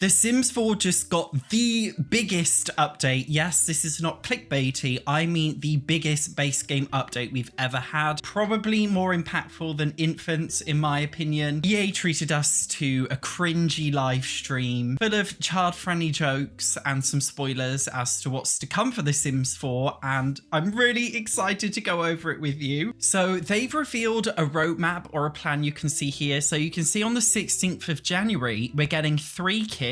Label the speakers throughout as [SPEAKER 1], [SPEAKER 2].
[SPEAKER 1] The Sims 4 just got the biggest update. Yes, this is not clickbaity. I mean the biggest base game update we've ever had. Probably more impactful than Infants, in my opinion. EA treated us to a cringy live stream full of child-friendly jokes and some spoilers as to what's to come for The Sims 4, and I'm really excited to go over it with you. So they've revealed a roadmap or a plan you can see here. So you can see on the 16th of January, we're getting 3 kits.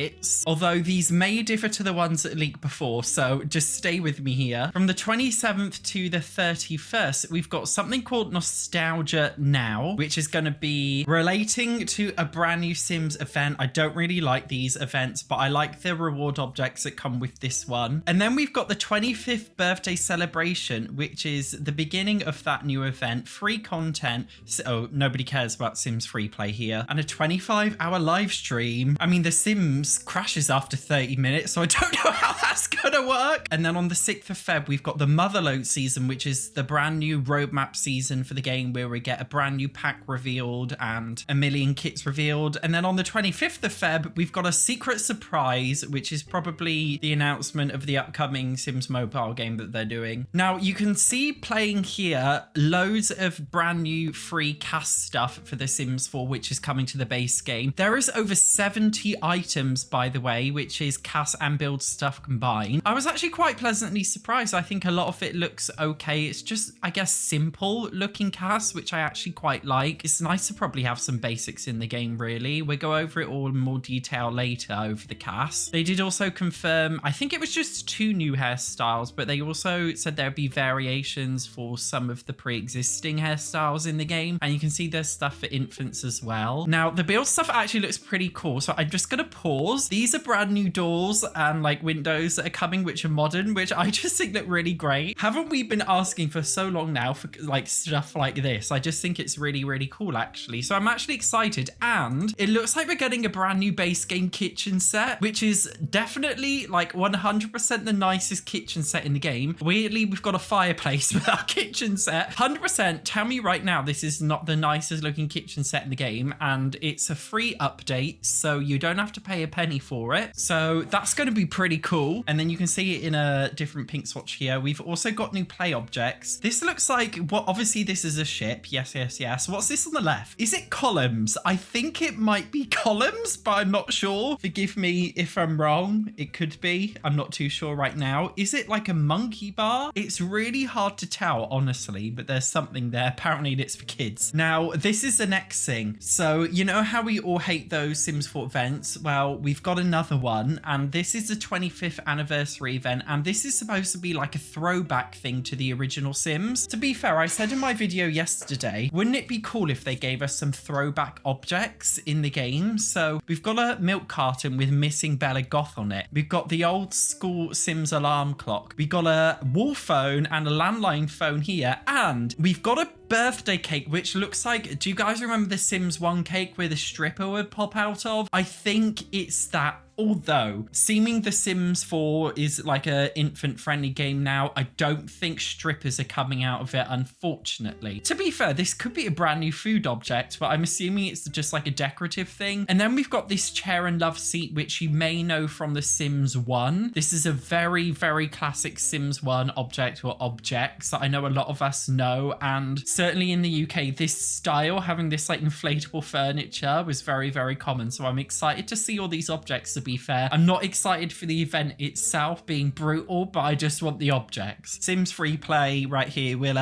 [SPEAKER 1] Although these may differ to the ones that leaked before, so just stay with me here. From the 27th to the 31st, we've got something called Nostalgia Now, which is going to be relating to a brand new Sims event. I don't really like these events, but I like the reward objects that come with this one. And then we've got the 25th birthday celebration, which is the beginning of that new event. Free content. So nobody cares about Sims free play here. And a 25-hour live stream. I mean, The Sims crashes after 30 minutes, so I don't know how that's gonna work. And then on the 6th of Feb, we've got the Motherload season, which is the brand new roadmap season for the game, where we get a brand new pack revealed and a million kits revealed. And then on the 25th of Feb, we've got a secret surprise, which is probably the announcement of the upcoming Sims mobile game that they're doing. Now, you can see playing here loads of brand new free cast stuff for The Sims 4, which is coming to the base game. There is over 70 items, by the way, which is cast and build stuff combined. I was actually quite pleasantly surprised. I think a lot of it looks okay. It's just, I guess, simple looking cast, which I actually quite like. It's nice to probably have some basics in the game, really. We'll go over it all in more detail later over the cast. They did also confirm, I think it was just 2 new hairstyles, but they also said there'd be variations for some of the pre-existing hairstyles in the game. And you can see there's stuff for infants as well. Now, the build stuff actually looks pretty cool, so I'm just gonna pause. These are brand new doors and like windows that are coming, which are modern, which I just think look really great. Haven't we been asking for so long now for like stuff like this? I just think it's really, really cool, actually. So I'm actually excited, and it looks like we're getting a brand new base game kitchen set, which is definitely like 100% the nicest kitchen set in the game. Weirdly, we've got a fireplace with our kitchen set. 100%, tell me right now this is not the nicest looking kitchen set in the game, and it's a free update, so you don't have to pay a penny for it. So that's going to be pretty cool. And then you can see it in a different pink swatch here. We've also got new play objects. This looks like, well, obviously this is a ship. Yes, yes, yes. What's this on the left? Is it columns? I think it might be columns, but I'm not sure. Forgive me if I'm wrong. It could be. I'm not too sure right now. Is it like a monkey bar? It's really hard to tell, honestly, but there's something there. Apparently it's for kids. Now, this is the next thing. So, you know how we all hate those Sims 4 events? Well, we've got another one, and this is the 25th anniversary event, and this is supposed to be like a throwback thing to the original Sims. To be fair, I said in my video yesterday, wouldn't it be cool if they gave us some throwback objects in the game? So we've got a milk carton with missing Bella Goth on it. We've got the old school Sims alarm clock. We've got a wall phone and a landline phone here, and we've got a birthday cake, which looks like, do you guys remember the Sims 1 cake where the stripper would pop out of? I think it's that. Although, seeming The Sims 4 is like a infant-friendly game now, I don't think strippers are coming out of it, unfortunately. To be fair, this could be a brand new food object, but I'm assuming it's just like a decorative thing. And then we've got this chair and love seat, which you may know from The Sims 1. This is a very, very classic Sims 1 object or objects that I know a lot of us know. And certainly in the UK, this style, having this like inflatable furniture, was very, very common. So I'm excited to see all these objects, to be fair. I'm not excited for the event itself being brutal, but I just want the objects. Sims free play right here. We'll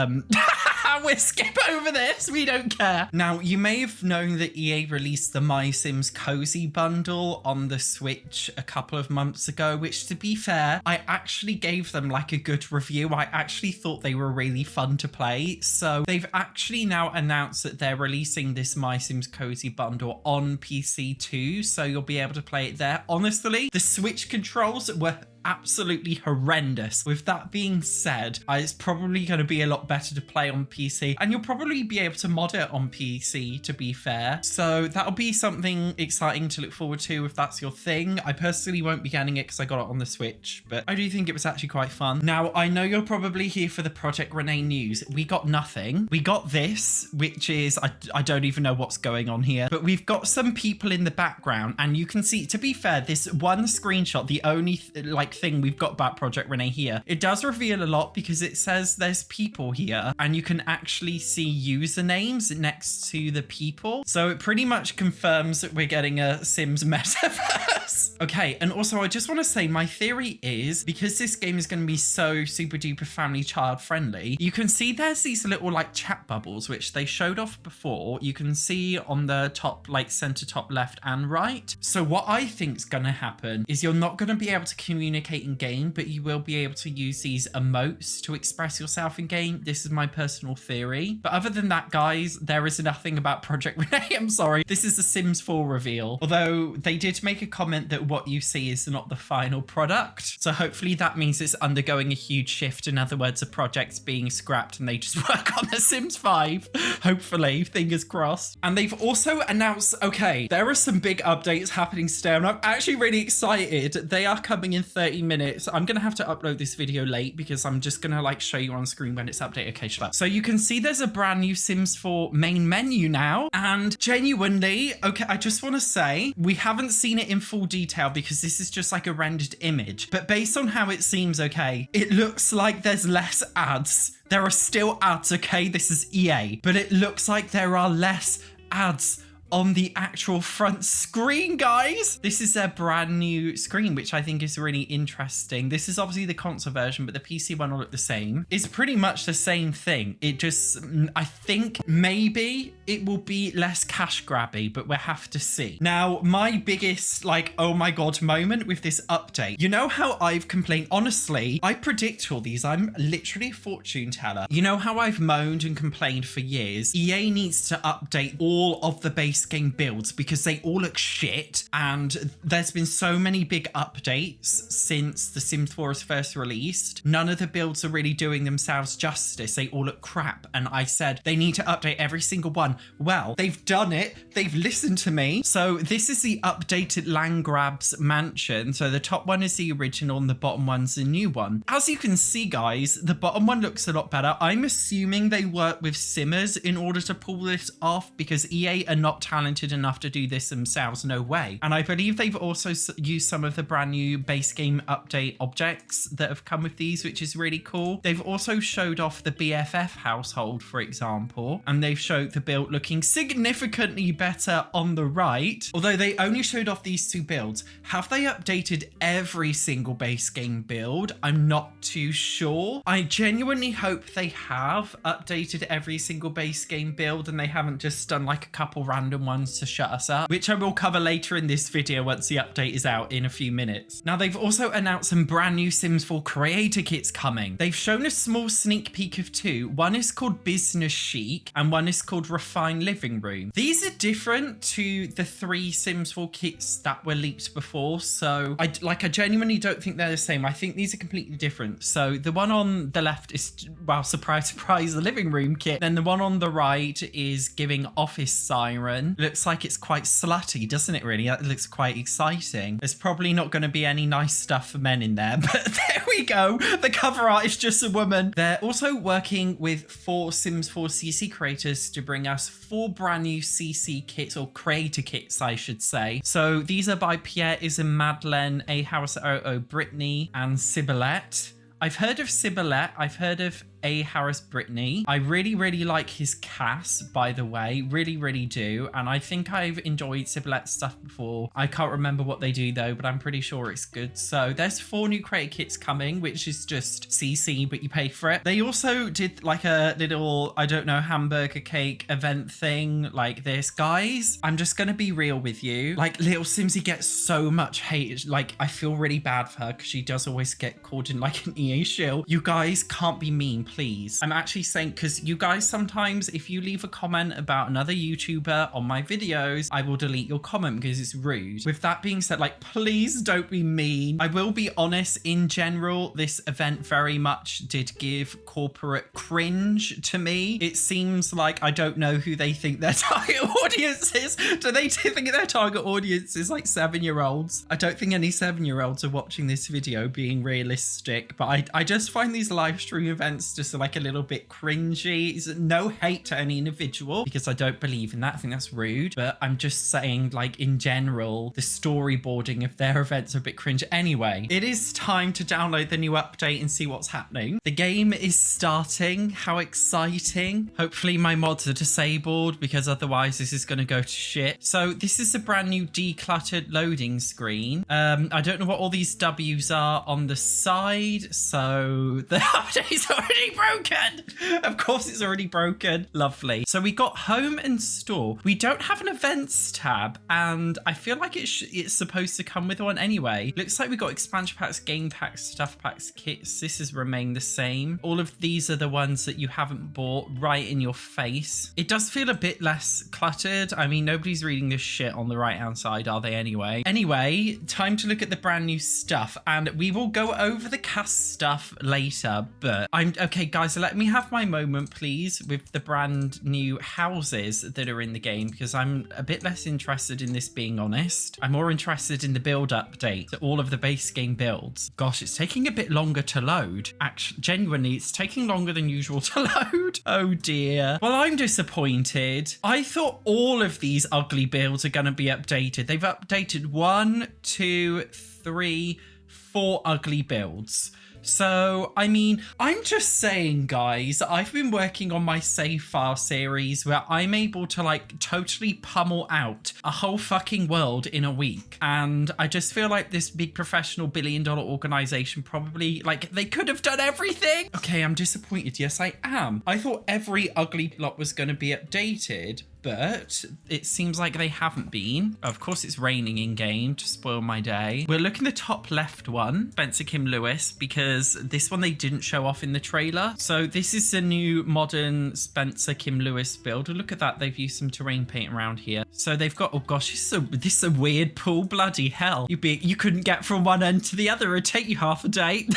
[SPEAKER 1] we'll skip over this. We don't care. Now, you may have known that EA released the MySims Cozy bundle on the Switch a couple of months ago, which, to be fair, I actually gave them like a good review. I actually thought they were really fun to play. So they've actually now announced that they're releasing this MySims Cozy bundle on PC too. So you'll be able to play it there. Honestly, the Switch controls were absolutely horrendous. With that being said, it's probably going to be a lot better to play on PC, and you'll probably be able to mod it on PC, to be fair. So that'll be something exciting to look forward to if that's your thing. I personally won't be getting it because I got it on the Switch, but I do think it was actually quite fun. Now, I know you're probably here for the Project Renee news. We got nothing. We got this, which is, I don't even know what's going on here, but we've got some people in the background, and you can see, to be fair, this one screenshot, the only thing we've got about Project Renee here, it does reveal a lot because it says there's people here and you can actually see usernames next to the people. So it pretty much confirms that we're getting a Sims metaverse. Okay, and also I just want to say my theory is, because this game is going to be so super duper family child friendly, you can see there's these little like chat bubbles which they showed off before. You can see on the top, like center top left and right. So what I think is going to happen is you're not going to be able to communicate in game, but you will be able to use these emotes to express yourself in game. This is my personal theory. But other than that, guys, there is nothing about Project Renee. I'm sorry. This is the Sims 4 reveal. Although they did make a comment that what you see is not the final product. So hopefully that means it's undergoing a huge shift. In other words, a project's being scrapped and they just work on the Sims 5. Hopefully, fingers crossed. And they've also announced, okay, there are some big updates happening today, and I'm actually really excited. They are coming in 30 minutes. I'm going to have to upload this video late because I'm just going to like show you on screen when it's updated. Okay, shut up. So you can see there's a brand new Sims 4 main menu now, and genuinely, okay, I just want to say we haven't seen it in full detail because this is just like a rendered image, but based on how it seems, okay, it looks like there's less ads. There are still ads, okay? This is EA, but it looks like there are less ads on the actual front screen, guys. This is their brand new screen, which I think is really interesting. This is obviously the console version, but the PC one will look the same. It's pretty much the same thing. It just, I think maybe it will be less cash grabby, but we'll have to see. Now, my biggest like, oh my God moment with this update. You know how I've complained, honestly, I predict all these. I'm literally a fortune teller. You know how I've moaned and complained for years? EA needs to update all of the base game builds because they all look shit, and there's been so many big updates since The Sims 4 was first released. None of the builds are really doing themselves justice. They all look crap, and I said they need to update every single one. Well, they've done it. They've listened to me. So this is the updated Landgrabs mansion. So the top one is the original and the bottom one's the new one. As you can see, guys, the bottom one looks a lot better. I'm assuming they work with simmers in order to pull this off because EA are not talented enough to do this themselves, no way. And I believe they've also used some of the brand new base game update objects that have come with these, which is really cool. They've also showed off the BFF household, for example, and they've showed the build looking significantly better on the right. Although they only showed off these two builds, have they updated every single base game build? I'm not too sure. I genuinely hope they have updated every single base game build and they haven't just done like a couple random ones to shut us up, which I will cover later in this video once the update is out in a few minutes. Now, they've also announced some brand new Sims 4 creator kits coming. They've shown a small sneak peek of two. One is called Business Chic and one is called Refined Living Room. These are different to the 3 Sims 4 kits that were leaked before, so I genuinely don't think they're the same. I think these are completely different. So the one on the left is, well, surprise, surprise, the living room kit. Then the one on the right is giving office siren. Looks like it's quite slutty, doesn't it really? That looks quite exciting. There's probably not going to be any nice stuff for men in there, but there we go. The cover art is just a woman. They're also working with 4 Sims 4 CC creators to bring us 4 brand new CC kits, or creator kits, I should say. So these are by Pierre, Ism, Madeleine, A House, Brittany, and Sibylette. I've heard of Sibylette. I've heard of A. Harris Brittany. I really, really like his cast, by the way. Really, really do. And I think I've enjoyed Sibyllette's stuff before. I can't remember what they do though, but I'm pretty sure it's good. So there's 4 new creator kits coming, which is just CC, but you pay for it. They also did like a little, I don't know, hamburger cake event thing like this. Guys, I'm just going to be real with you. Like, Little Simsy gets so much hate. Like, I feel really bad for her because she does always get called in like an EA shill. You guys can't be mean, please. I'm actually saying, because you guys sometimes, if you leave a comment about another YouTuber on my videos, I will delete your comment because it's rude. With that being said, like, please don't be mean. I will be honest, in general, this event very much did give corporate cringe to me. It seems like I don't know who they think their target audience is. Do they think their target audience is like 7-year-olds? I don't think any 7-year-olds are watching this video, being realistic, but I just find these live stream events just like a little bit cringy. It's no hate to any individual because I don't believe in that. I think that's rude, but I'm just saying, like, in general, the storyboarding of their events are a bit cringe. Anyway, it is time to download the new update and see what's happening. The game is starting. How exciting. Hopefully my mods are disabled because otherwise this is going to go to shit. So this is a brand new decluttered loading screen. I don't know what all these W's are on the side, so the update's already broken. Of course it's already broken. Lovely. So we got home and store. We don't have an events tab, and I feel like it's supposed to come with one anyway. Looks like we got expansion packs, game packs, stuff packs, kits. This has remained the same. All of these are the ones that you haven't bought, right in your face. It does feel a bit less cluttered. I mean, nobody's reading this shit on the right hand side, are they anyway? Anyway, time to look at the brand new stuff, and we will go over the cast stuff later, but okay, guys, let me have my moment, please, with the brand new houses that are in the game, because I'm a bit less interested in this, being honest. I'm more interested in the build update, all of the base game builds. Gosh, it's taking a bit longer to load. Actually, genuinely, it's taking longer than usual to load. Oh dear. Well, I'm disappointed. I thought all of these ugly builds are going to be updated. They've updated 1, 2, 3, 4 ugly builds. So, I mean, I'm just saying, guys, I've been working on my save file series where I'm able to, like, totally pummel out a whole fucking world in a week. And I just feel like this big professional billion-dollar organization probably, like, they could have done everything. Okay, I'm disappointed. Yes, I am. I thought every ugly block was going to be updated, but it seems like they haven't been. Of course, it's raining in game to spoil my day. We're looking at the top left one, Spencer Kim Lewis, because this one they didn't show off in the trailer. So this is the new modern Spencer Kim Lewis build. Look at that. They've used some terrain paint around here. So they've got, oh gosh, this is a weird pool. Bloody hell. You couldn't get from one end to the other. It'd take you half a day.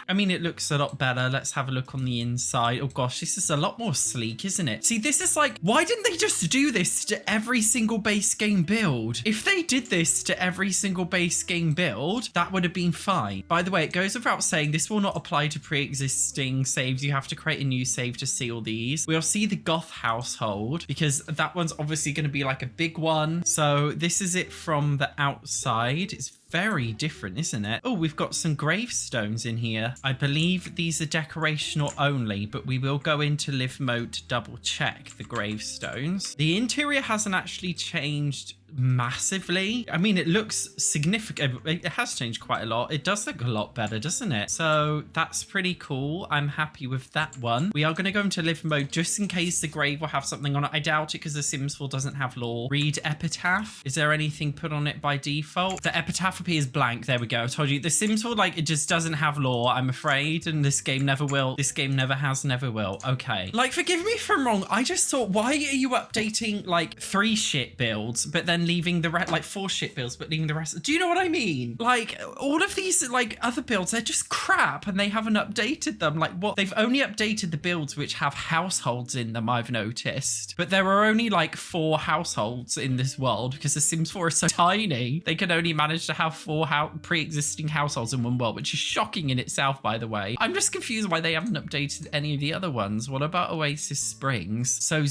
[SPEAKER 1] I mean, it looks a lot better. Let's have a look on the inside. Oh gosh, this is a lot more sleek, isn't it? See, this is like, why didn't they just do this to every single base game build? If they did this to every single base game build, that would have been fine. By the way, it goes without saying, this will not apply to pre-existing saves. You have to create a new save to see all these. We'll see the Goth household because that one's obviously going to be like a big one. So this is it from the outside. It's very different, isn't it? Oh, we've got some gravestones in here. I believe these are decorational only, but we will go into live mode to double check the gravestones. The interior hasn't actually changed massively. I mean, it looks significant. It has changed quite a lot. It does look a lot better, doesn't it? So that's pretty cool. I'm happy with that one. We are going to go into live mode just in case the grave will have something on it. I doubt it because the Sims 4 doesn't have lore. Read epitaph. Is there anything put on it by default? The epitaph appears blank. There we go. I told you the Sims 4, like, it just doesn't have lore, I'm afraid, and this game never will. This game never has, never will. Okay. Like, forgive me if I'm wrong. I just thought, why are you updating like 3 shit builds, but then leaving the rest, like 4 shit builds, but leaving the rest? Do you know what I mean? Like, all of these like other builds, they're just crap and they haven't updated them. Like, what? They've only updated the builds which have households in them, I've noticed, but there are only like 4 households in this world because the Sims 4 is so tiny. They can only manage to have 4 pre-existing households in one world, which is shocking in itself, by the way. I'm just confused why they haven't updated any of the other ones. What about Oasis Springs? So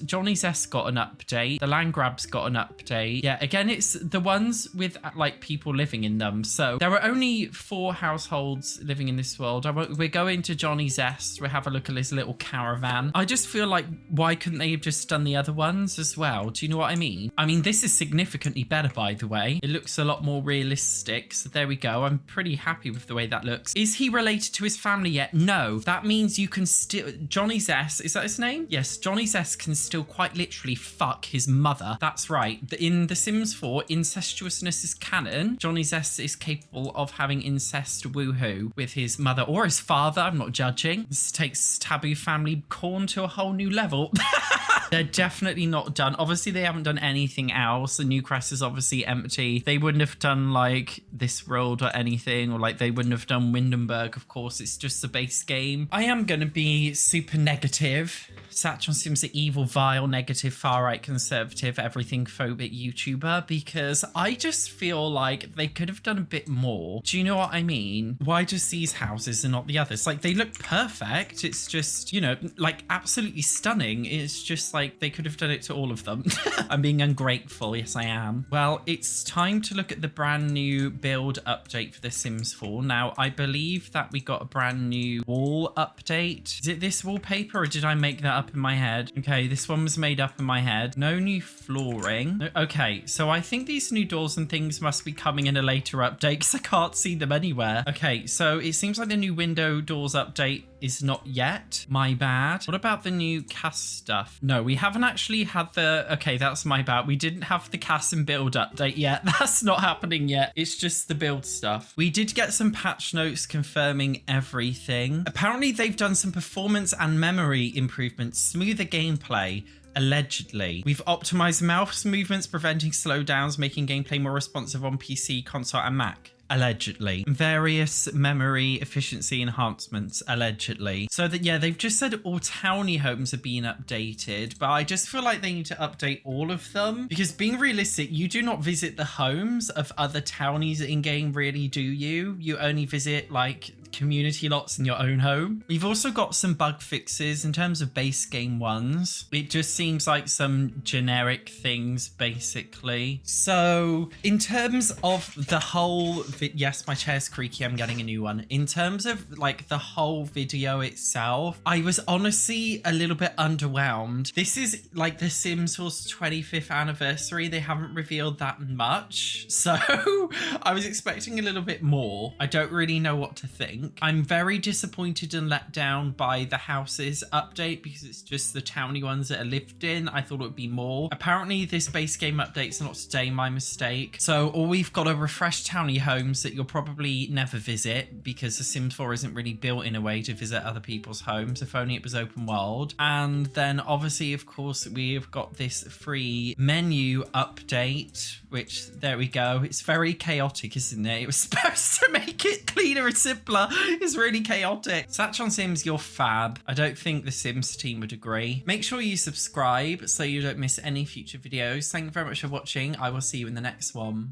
[SPEAKER 1] Johnny Zest got an update. The Land Grab's got an update. Yeah, again, it's the ones with like people living in them. So there are only 4 households living in this world. We're going to Johnny Zest. We'll have a look at his little caravan. I just feel like, why couldn't they have just done the other ones as well? Do you know what I mean? I mean, this is significantly better, by the way. It looks a lot more realistic. So there we go. I'm pretty happy with the way that looks. Is he related to his family yet? No. That means you can still... Johnny Zest, is that his name? Yes, Johnny Zest can still quite literally fuck his mother. That's right. In The Sims 4, incestuousness is canon. Johnny Zest is capable of having incest woohoo with his mother or his father. I'm not judging. This takes taboo family corn to a whole new level. They're definitely not done. Obviously, they haven't done anything else. The new crest is obviously empty. They wouldn't have done like this world or anything, or like they wouldn't have done Windenburg. Of course, it's just the base game. I am going to be super negative. SatchOnSims, the evil, vile, negative, far-right, conservative, everything phobic YouTuber, because I just feel like they could have done a bit more. Do you know what I mean? Why just these houses and not the others? Like, they look perfect. It's just, you know, like absolutely stunning. It's just like they could have done it to all of them. I'm being ungrateful. Yes, I am. Well, it's time to look at the brand new build update for The Sims 4. Now, I believe that we got a brand new wall update. Is it this wallpaper or did I make that up in my head? Okay, this one was made up in my head. No new flooring. Okay, so I think these new doors and things must be coming in a later update because I can't see them anywhere. Okay, so it seems like the new window doors update is not yet. My bad. What about the new cast stuff? No, we haven't actually had the... Okay, that's my bad. We didn't have the cast and build update yet. That's not happening yet. It's just the build stuff. We did get some patch notes confirming everything. Apparently, they've done some performance and memory improvements, smoother gameplay, allegedly. We've optimized mouse movements, preventing slowdowns, making gameplay more responsive on PC, console, and Mac. Allegedly. Various memory efficiency enhancements, allegedly. So that, yeah, they've just said all townie homes are being updated, but I just feel like they need to update all of them because being realistic, you do not visit the homes of other townies in game, really, do you? You only visit like community lots in your own home. We've also got some bug fixes in terms of base game ones. It just seems like some generic things basically. So in terms of the whole yes, my chair's creaky, I'm getting a new one. In terms of like the whole video itself, I was honestly a little bit underwhelmed. This is like the Sims 4's 25th anniversary. They haven't revealed that much, so I was expecting a little bit more. I don't really know what to think. I'm very disappointed and let down by the houses update because it's just the towny ones that are lived in. I thought it would be more. Apparently this base game update's not today, my mistake. So all we've got are refreshed towny homes that you'll probably never visit because The Sims 4 isn't really built in a way to visit other people's homes, if only it was open world. And then obviously, of course, we've got this free menu update, which there we go. It's very chaotic, isn't it? It was supposed to make it cleaner and simpler. It's really chaotic. SatchOnSims, you're fab. I don't think the Sims team would agree. Make sure you subscribe so you don't miss any future videos. Thank you very much for watching. I will see you in the next one.